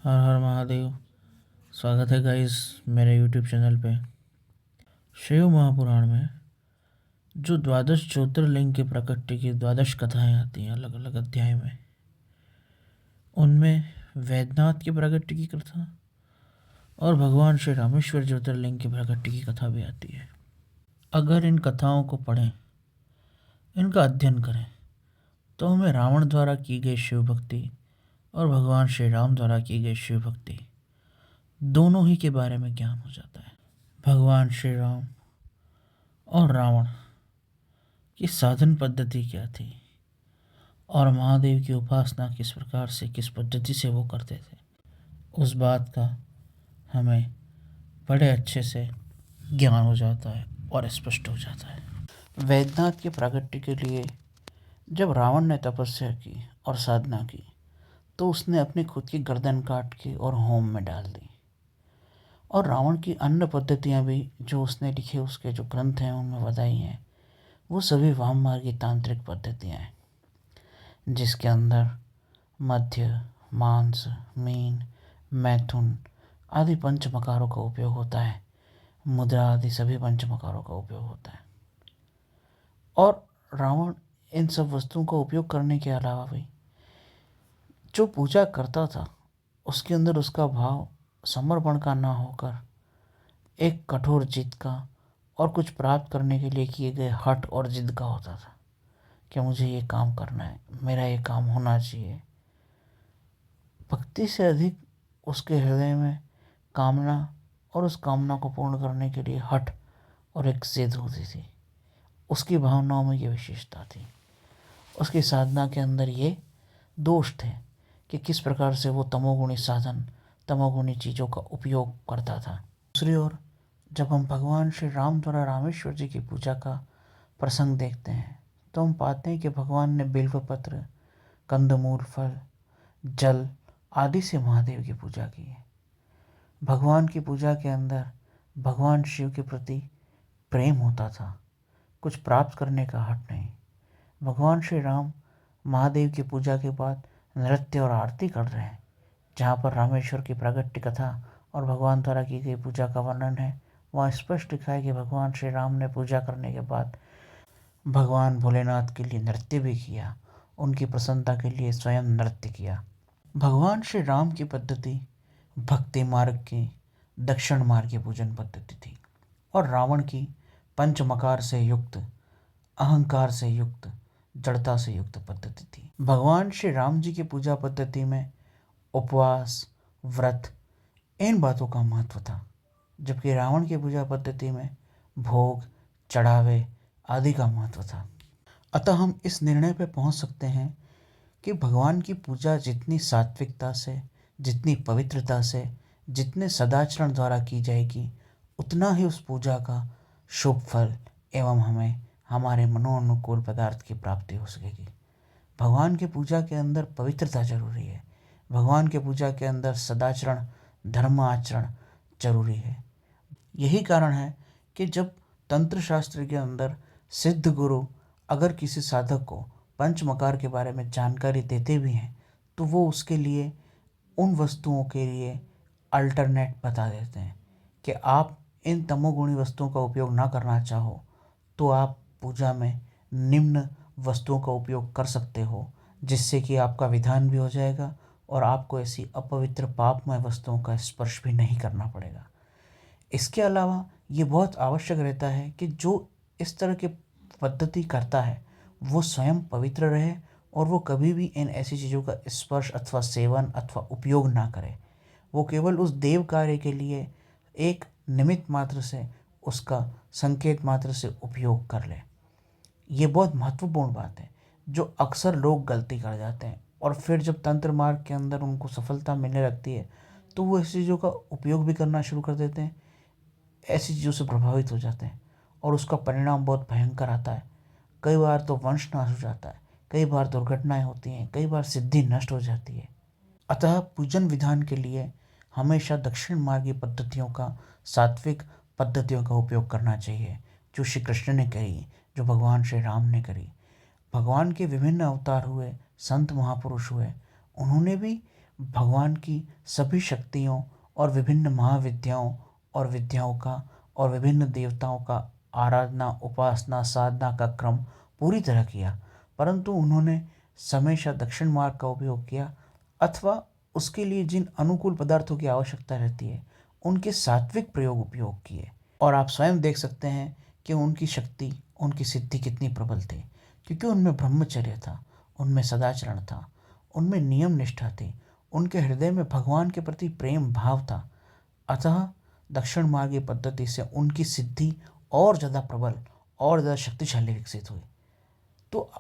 हर हर महादेव। स्वागत है गाइस मेरे यूट्यूब चैनल पे। शिव महापुराण में जो द्वादश ज्योतिर्लिंग की प्रकृति की द्वादश कथाएं आती हैं अलग अलग अध्याय में, उनमें वैद्यनाथ की प्रकृति की कथा और भगवान श्री रामेश्वर ज्योतिर्लिंग की प्रकृति की कथा भी आती है। अगर इन कथाओं को पढ़ें, इनका अध्ययन करें, तो हमें रावण द्वारा की गई शिव भक्ति और भगवान श्री राम द्वारा की गई शिव भक्ति दोनों ही के बारे में ज्ञान हो जाता है। भगवान श्री राम और रावण की साधन पद्धति क्या थी और महादेव की उपासना किस प्रकार से, किस पद्धति से वो करते थे, उस बात का हमें बड़े अच्छे से ज्ञान हो जाता है और स्पष्ट हो जाता है। वैद्यनाथ की प्रगति के लिए जब रावण ने तपस्या की और साधना की, तो उसने अपनी खुद की गर्दन काट के और होम में डाल दी। और रावण की अन्य पद्धतियाँ भी जो उसने लिखे, उसके जो ग्रंथ हैं उनमें बताई हैं, वो सभी वाममार्गी तांत्रिक पद्धतियाँ हैं, जिसके अंदर मध्य, मांस, मीन, मैथुन आदि पंचमकारों का उपयोग होता है। मुद्रा आदि सभी पंचमकारों का उपयोग होता है। और रावण इन सब वस्तुओं का उपयोग करने के अलावा भी जो पूजा करता था, उसके अंदर उसका भाव समर्पण का ना होकर एक कठोर जिद का और कुछ प्राप्त करने के लिए किए गए हठ और जिद का होता था कि मुझे ये काम करना है, मेरा ये काम होना चाहिए। भक्ति से अधिक उसके हृदय में कामना और उस कामना को पूर्ण करने के लिए हठ और एक जिद होती थी। उसकी भावनाओं में ये विशेषता थी। उसकी साधना के अंदर ये दोष थे कि किस प्रकार से वो तमोगुणी साधन, तमोगुणी चीज़ों का उपयोग करता था। दूसरी ओर जब हम भगवान श्री राम द्वारा रामेश्वर जी की पूजा का प्रसंग देखते हैं, तो हम पाते हैं कि भगवान ने बिल्वपत्र, कंदमूल फल, जल आदि से महादेव की पूजा की है। भगवान की पूजा के अंदर भगवान शिव के प्रति प्रेम होता था, कुछ प्राप्त करने का हट नहीं। भगवान श्री राम महादेव की पूजा के बाद नृत्य और आरती कर रहे हैं। जहाँ पर रामेश्वर की प्रागट्य कथा और भगवान द्वारा की गई पूजा का वर्णन है, वहाँ स्पष्ट लिखा है कि भगवान श्री राम ने पूजा करने के बाद भगवान भोलेनाथ के लिए नृत्य भी किया, उनकी प्रसन्नता के लिए स्वयं नृत्य किया। भगवान श्री राम की पद्धति भक्ति मार्ग की, दक्षिण मार्ग की पूजन पद्धति थी और रावण की पंचमकार से युक्त, अहंकार से युक्त, जड़ता से युक्त पद्धति थी। भगवान श्री राम जी की पूजा पद्धति में उपवास, व्रत, इन बातों का महत्व था, जबकि रावण की पूजा पद्धति में भोग, चढ़ावे आदि का महत्व था। अतः हम इस निर्णय पर पहुंच सकते हैं कि भगवान की पूजा जितनी सात्विकता से, जितनी पवित्रता से, जितने सदाचरण द्वारा की जाएगी, उतना ही उस पूजा का शुभ फल एवं हमें हमारे मनोनुकूल पदार्थ की प्राप्ति हो सकेगी। भगवान की पूजा के अंदर पवित्रता जरूरी है। भगवान के पूजा के अंदर सदाचरण, धर्म आचरण जरूरी है। यही कारण है कि जब तंत्र शास्त्र के अंदर सिद्ध गुरु अगर किसी साधक को पंचमकार के बारे में जानकारी देते भी हैं, तो वो उसके लिए उन वस्तुओं के लिए अल्टरनेट बता देते हैं कि आप इन तमोगुणी वस्तुओं का उपयोग ना करना चाहो तो आप पूजा में निम्न वस्तुओं का उपयोग कर सकते हो, जिससे कि आपका विधान भी हो जाएगा और आपको ऐसी अपवित्र पापमय वस्तुओं का स्पर्श भी नहीं करना पड़ेगा। इसके अलावा ये बहुत आवश्यक रहता है कि जो इस तरह की पद्धति करता है वो स्वयं पवित्र रहे और वो कभी भी इन ऐसी चीज़ों का स्पर्श अथवा सेवन अथवा उपयोग ना करे। वो केवल उस देव कार्य के लिए एक निमित्त मात्र से, उसका संकेत मात्र से उपयोग कर ले। ये बहुत महत्वपूर्ण बात है, जो अक्सर लोग गलती कर जाते हैं और फिर जब तंत्र मार्ग के अंदर उनको सफलता मिलने लगती है, तो वो ऐसी चीज़ों का उपयोग भी करना शुरू कर देते हैं, ऐसी चीज़ों से प्रभावित हो जाते हैं और उसका परिणाम बहुत भयंकर आता है। कई बार तो वंश नाश हो जाता है, कई बार दुर्घटनाएं होती हैं, कई बार सिद्धि नष्ट हो जाती है। अतः पूजन विधान के लिए हमेशा दक्षिण मार्गी पद्धतियों का, सात्विक पद्धतियों का उपयोग करना चाहिए, जो श्री कृष्ण ने करी, जो भगवान श्री राम ने करी। भगवान के विभिन्न अवतार हुए, संत महापुरुष हुए, उन्होंने भी भगवान की सभी शक्तियों और विभिन्न महाविद्याओं और विद्याओं का और विभिन्न देवताओं का आराधना, उपासना, साधना का क्रम पूरी तरह किया, परंतु उन्होंने हमेशा दक्षिण मार्ग का उपयोग किया, अथवा उसके लिए जिन अनुकूल पदार्थों की आवश्यकता रहती है उनके सात्विक प्रयोग उपयोग किए। और आप स्वयं देख सकते हैं कि उनकी शक्ति, उनकी सिद्धि कितनी प्रबल थी, क्योंकि उनमें ब्रह्मचर्य था, उनमें सदाचरण था, उनमें नियम निष्ठा थी, उनके हृदय में भगवान के प्रति प्रेम भाव था। अतः दक्षिण मार्गीय पद्धति से उनकी सिद्धि और ज़्यादा प्रबल और ज़्यादा शक्तिशाली विकसित हुई। तो